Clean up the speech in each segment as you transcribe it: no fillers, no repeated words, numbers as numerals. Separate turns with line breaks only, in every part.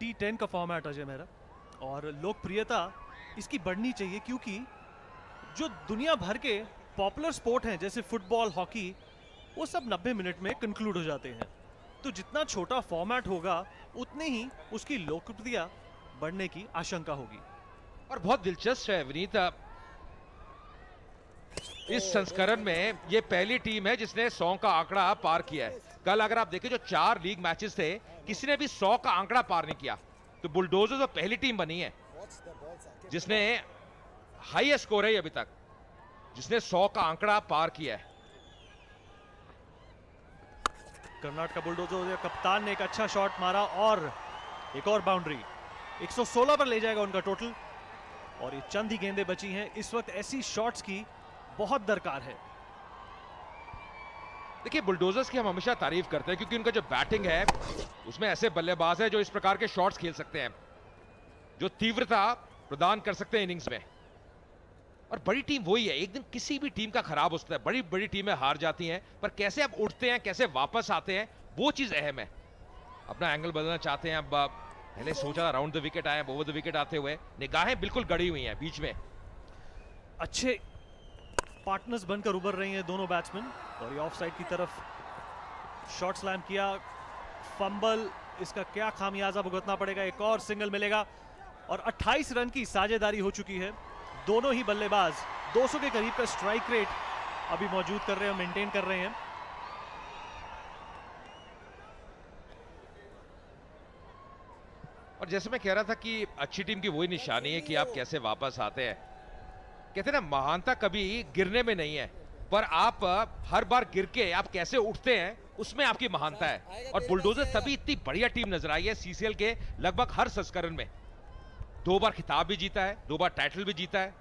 T10 का format Ajay मेरा, और लोकप्रियता इसकी बढ़नी चाहिए क्योंकि जो दुनिया भर के पॉपुलर स्पोर्ट हैं जैसे फुटबॉल, हॉकी, वो सब 90 मिनट में कंक्लूड हो जाते हैं। तो जितना छोटा फॉर्मेट होगा उतने ही उसकी लोकप्रियता बढ़ने की आशंका होगी।
और बहुत दिलचस्प है विनीत, इस संस्करण में ये पहली टीम है जिसने 100 का आंकड़ा पार किया है। कल अगर आप देखें जो 4 लीग मैचेस थे, किसी ने भी 100 का आंकड़ा पार नहीं किया। तो बुलडोजर तो पहली टीम बनी है जिसने हाईएस्ट स्कोर है अभी तक, जिसने 100 का आंकड़ा पार किया है।
कर्नाटक बुलडोजर कप्तान ने एक अच्छा शॉट मारा और एक और बाउंड्री। 116 पर ले जाएगा उनका टोटल, और ये चंद ही गेंदें बची हैं। इस वक्त ऐसी शॉट्स की बहुत दरकार है।
देखिए बुलडोजर्स की हम हमेशा तारीफ करते हैं क्योंकि उनका जो बैटिंग है उसमें ऐसे बल्लेबाज है जो इस प्रकार के शॉट्स खेल सकते हैं, जो तीव्रता प्रदान कर सकते हैं इनिंग्स में। और बड़ी टीम वही है, एक दिन किसी भी टीम का खराब हो सकता है, बड़ी बड़ी टीमें हार जाती हैं, पर कैसे अब उठते हैं, कैसे वापस आते हैं, वो चीज अहम है। अपना एंगल बदलना चाहते हैं, अब पहले सोचा राउंड द विकेट आए, ओवर द विकेट आते हुए निगाहें बिल्कुल गड़ी हुई हैं बीच में।
अच्छे पार्टनर्स बनकर उभर रही हैं दोनों बैट्समैन, और ये ऑफ साइड की तरफ शॉट स्लैम किया, फंबल, इसका क्या खामियाजा भुगतना पड़ेगा। एक और सिंगल मिलेगा और 28 रन की साझेदारी हो चुकी है। दोनों ही बल्लेबाज 200 के करीब का स्ट्राइक रेट अभी मौजूद कर रहे हैं, मेंटेन कर रहे हैं।
और जैसे मैं कह रहा था कि अच्छी टीम की वही निशानी है कि आप कैसे वापस आते हैं। कहते हैं ना, महानता कभी गिरने में नहीं है, पर आप हर बार गिर के आप कैसे उठते हैं उसमें आपकी महानता है। और बुलडोजर तभी इतनी बढ़िया टीम नजर आई है सीसीएल के लगभग हर संस्करण में। 2 बार खिताब भी जीता है, 2 बार टाइटल भी जीता है।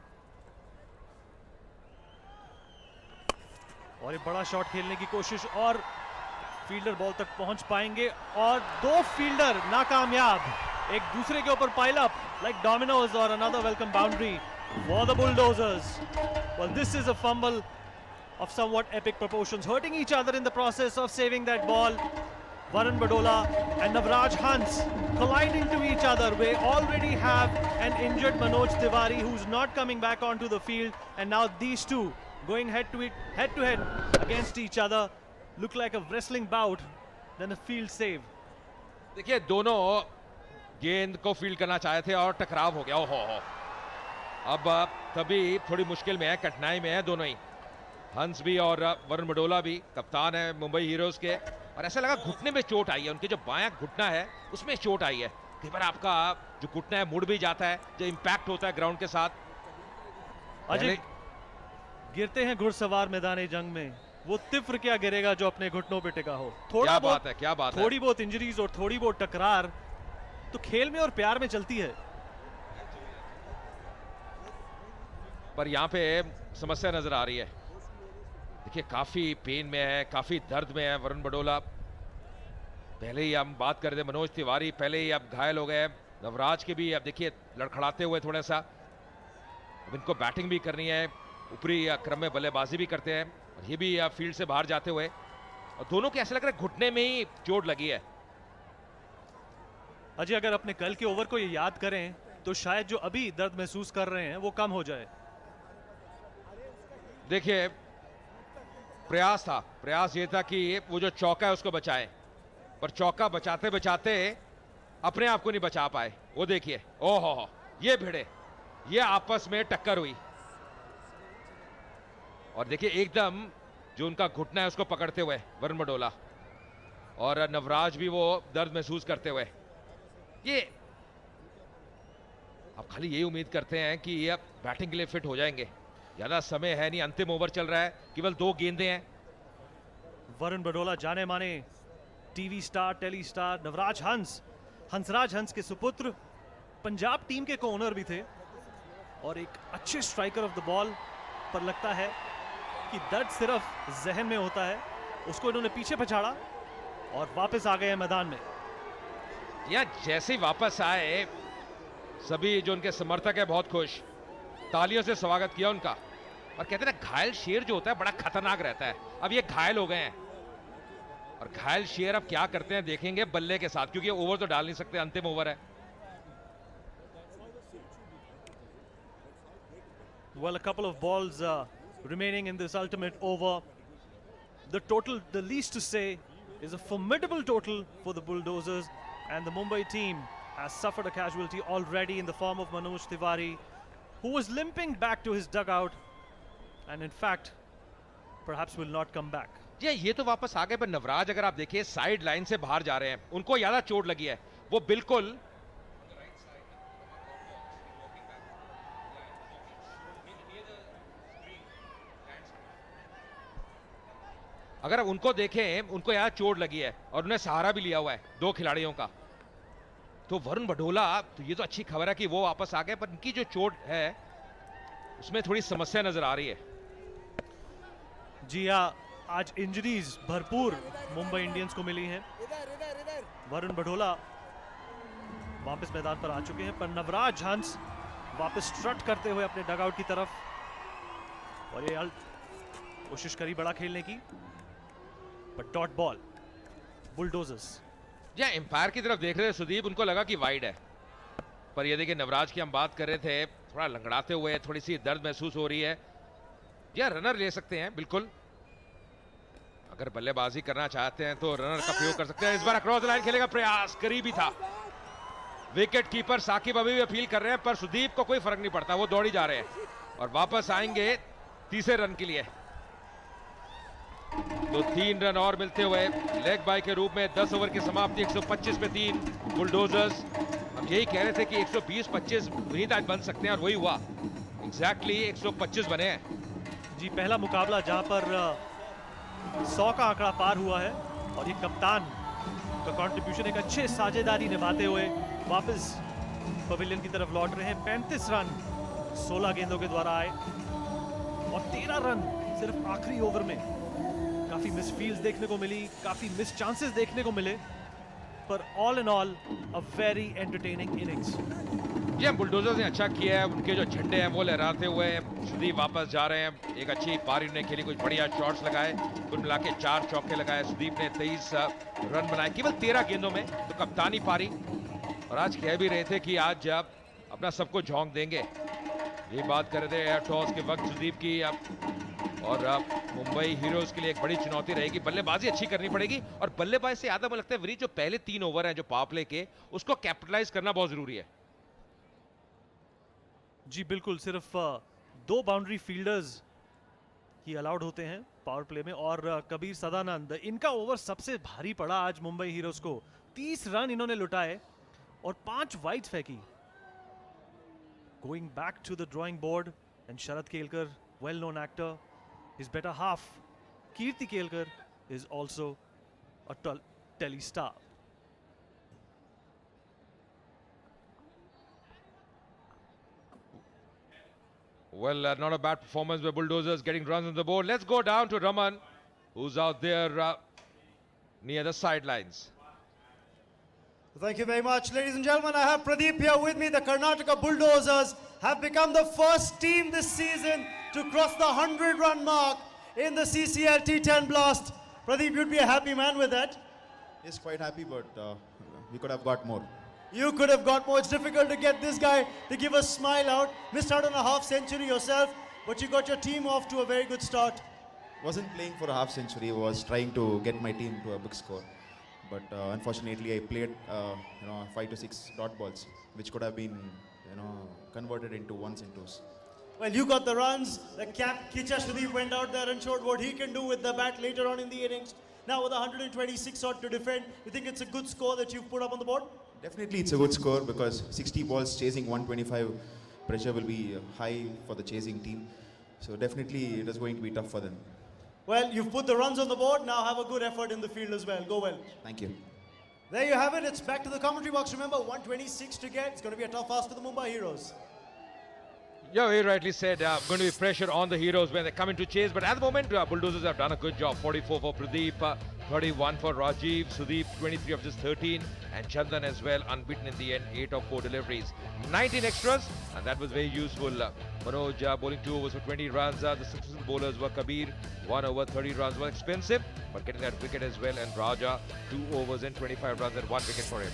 और एक बड़ा शॉट खेलने की कोशिश, और फील्डर बॉल तक पहुंच पाएंगे, और 2 फील्डर नाकामयाब, एक दूसरे के ऊपर पाइल अप लाइक डोमिनोज, और another welcome boundary for the Bulldozers. Well, this is a fumble of somewhat epic proportions, hurting each other in the process of saving that ball. Varun Badola and Navraj Hans collide into each other. We already have an injured Manoj Tiwari who's not coming back onto the field, and now these two going head to head against each other. Look like a wrestling bout, then a field save.
देखिए दोनों गेंद को field करना चाहे थे और टकराव हो गया। ओहो, अब तभी थोड़ी मुश्किल में है, कठिनाई में है दोनों ही, हंस भी और वरुण बडोला भी, कप्तान है मुंबई हीरोज के। और ऐसा लगा घुटने में चोट आई है, उनके जो बायां घुटना है उसमें चोट आई है। कई बार आपका जो घुटना है मुड़ भी जाता है, जो इंपैक्ट होता है ग्राउंड के साथ।
अजय, गिरते हैं घुड़सवार मैदान जंग में, वो तिफ्र क्या गिरेगा जो अपने घुटनों पे टिका हो।
क्या बात है, क्या बात है।
थोड़ी बहुत इंजरीज और थोड़ी बहुत टकरार तो खेल में और प्यार में चलती है,
पर यहाँ पे समस्या नजर आ रही है। देखिए काफी पेन में है, काफी दर्द में है वरुण बडोला। पहले ही हम बात कर रहे थे मनोज तिवारी पहले ही अब घायल हो गए, नवराज के भी अब देखिए लड़खड़ाते हुए थोड़ा सा। अब इनको बैटिंग भी करनी है, ऊपरी क्रम में बल्लेबाजी भी करते हैं, और ये भी फील्ड से बाहर जाते हुए, और दोनों के ऐसा लग रहा है घुटने में ही चोट लगी है।
अजय अगर अपने कल के ओवर को ये याद करें तो शायद जो अभी दर्द महसूस कर रहे हैं वो कम हो जाए।
देखिए प्रयास ये था कि वो जो चौका है उसको बचाएं, पर चौका बचाते बचाते अपने आप को नहीं बचा पाए। वो देखिए, ओहो, ये भिड़े, ये आपस में टक्कर हुई, और देखिए एकदम जो उनका घुटना है उसको पकड़ते हुए वरुण बडोला, और नवराज भी वो दर्द महसूस करते हुए। ये अब खाली यही उम्मीद करते हैं कि ये अब बैटिंग के लिए फिट हो जाएंगे। ज्यादा समय है नहीं, अंतिम ओवर चल रहा है, केवल 2 गेंदें हैं।
वरुण बडोला जाने माने TV star, tele star, Navraj Hans, Hansraj हंस के सुपुत्र, पंजाब टीम के को-ओनर भी थे, और एक अच्छे स्ट्राइकर ऑफ द बॉल। पर लगता है कि दर्द सिर्फ जहन में होता है, उसको इन्होंने पीछे पछाड़ा और वापस आ गए मैदान में।
या जैसे ही वापस आए सभी जो उनके समर्थक है बहुत खुश, तालियों से स्वागत किया उनका। और कहते हैं ना, घायल शेर जो होता है बड़ा खतरनाक रहता है। अब ये घायल हो गए हैं, और घायल शेर अब क्या करते हैं देखेंगे बल्ले के साथ, क्योंकि ओवर तो डाल नहीं सकते, अंतिम ओवर है।
Well, a couple of balls remaining in this ultimate over. The total, the least to say, is a formidable total for the Bulldozers, and the Mumbai team has suffered a casualty already in the form of Manoj Tiwari, who was limping back to his dugout, and in fact, perhaps will not come back.
ये तो वापस आ गए, पर नवराज अगर आप देखिए side line से बाहर जा रहे हैं, उनको ज्यादा चोट लगी है, वो बिल्कुल अगर उनको देखें, उनको यहाँ चोट लगी है और उन्हें सहारा भी लिया हुआ है 2 खिलाड़ियों का। तो वरुण बढोला, तो ये तो अच्छी खबर है कि वो वापस आ गए, पर इनकी जो चोट है उसमें थोड़ी समस्या नजर आ रही है।
जी हाँ, आज इंजरीज भरपूर मुंबई इंडियंस को मिली हैं। वरुण बढोला वापस मैदान पर आ चुके हैं, पर नवराज हंस वापस स्ट्रट करते हुए अपने डगआउट की तरफ, और ये कोशिश करी बड़ा खेलने की, पर डॉट बॉल बुलडोजर्स।
या एम्पायर की तरफ देख रहे थे सुदीप, उनको लगा कि वाइड है, पर ये देखिए नवराज की हम बात कर रहे थे, थोड़ा लंगड़ाते हुए, थोड़ी सी दर्द महसूस हो रही है। या रनर ले सकते हैं बिल्कुल, अगर बल्लेबाजी करना चाहते हैं तो रनर का प्रयोग कर सकते हैं। इस बार अक्रॉस लाइन खेलेगा प्रयास, करीबी था। विकेट कीपर साकिब अभी भी अपील कर रहे हैं, पर सुदीप को कोई फर्क नहीं पड़ता, वो दौड़ी जा रहे हैं और वापस आएंगे तीसरे रन के लिए। तो 3 रन और मिलते हुए लेग बाय के रूप में 10 ओवर की समाप्ति 125 पे 3 बुलडोजर्स। हम यही कह रहे थे कि 120-25 विनीत आज बन सकते हैं, और वही हुआ, एग्जैक्टली 125 बने हैं।
जी, पहला मुकाबला जहां पर 100 का आंकड़ा पार हुआ है, और ये कप्तान का कंट्रीब्यूशन एक अच्छे साझेदारी निभाते हुए वापस पवेलियन की तरफ लौट रहे हैं। 35 रन 16 गेंदों के द्वारा आए, और 13 रन सिर्फ आखिरी ओवर में। काफी मिस फील्ड्स देखने को मिली, काफी मिस चांसेस देखने को मिले, पर all in all a very entertaining innings.
ये बुलडोजर्स ने अच्छा किया है, उनके जो झंडे हैं वो लहराते हुए सुदीप वापस जा रहे हैं। एक अच्छी पारी उन्हें खेली, कुछ बढ़िया शॉट्स लगाए, कुल मिला के 4 चौके लगाए। सुदीप ने 23 रन बनाए केवल 13 गेंदों में, तो कप्तानी पारी। और आज कह भी रहे थे कि आज जब अपना सबको झोंक देंगे, ये बात कर रहे थे एयर टॉस के वक्त सुदीप की। और मुंबई हीरोज के लिए एक बड़ी चुनौती रहेगी, बल्लेबाजी अच्छी करनी पड़ेगी, और बल्लेबाजी से ज्यादा मुझे लगता है विनीत जो पहले 3 ओवर हैं जो पावर प्ले के, उसको कैपिटलाइज करना बहुत जरूरी है।
जी बिल्कुल, सिर्फ 2 बाउंड्री फील्डर्स ही अलाउड होते हैं पावर प्ले में, और कबीर सदानंद, इनका ओवर सबसे भारी पड़ा आज मुंबई हीरोज को। 30 रन इन्होंने लुटाए और 5 वाइड फेंकी। Going back to the drawing board, and Sharad Kelkar, well known actor, his better half Kirti Kelkar is also a telly star.
Well, not a bad performance by Bulldozers, getting runs on the board. Let's go down to Raman, who's out there near the sidelines.
Thank you very much, ladies and gentlemen. I have Pradeep here with me. The Karnataka Bulldozers have become the first team this season to cross the 100-run mark in the CCL T10 Blast. Pradeep, you'd be a happy man with that.
Yes, quite happy, but we could have got more.
You could have got more. It's difficult to get this guy to give a smile out. Missed out on a half century yourself, but you got your team off to a very good start.
Wasn't playing for a half century. Was trying to get my team to a big score, but unfortunately, I played 5 to 6 dot balls, which could have been converted into ones and twos.
Well, you got the runs. The cap Kicha Shradeep went out there and showed what he can do with the bat later on in the innings. Now with 126 odd to defend, you think it's a good score that you've put up on the board?
Definitely, it's a good score because 60 balls chasing 125, pressure will be high for the chasing team. So definitely, it is going to be tough for them.
Well, you've put the runs on the board. Now have a good effort in the field as well. Go well.
Thank you.
There you have it. It's back to the commentary box. Remember, 126 to get. It's going to be a tough ask for the Mumbai Heroes.
Yeah, very rightly said. Going to be pressure on the heroes when they come into chase. But at the moment, Bulldozers have done a good job. 44 for Pradeep, 31 for Rajiv, Sudeep 23 of just 13, and Chandan as well, unbeaten in the end, 8 of 4 deliveries. 19 extras, and that was very useful. Manoj bowling 2 overs for 20 runs. The successful bowlers were Kabir, 1 over 30 runs was expensive, but getting that wicket as well, and Raja 2 overs and 25 runs and 1 wicket for him.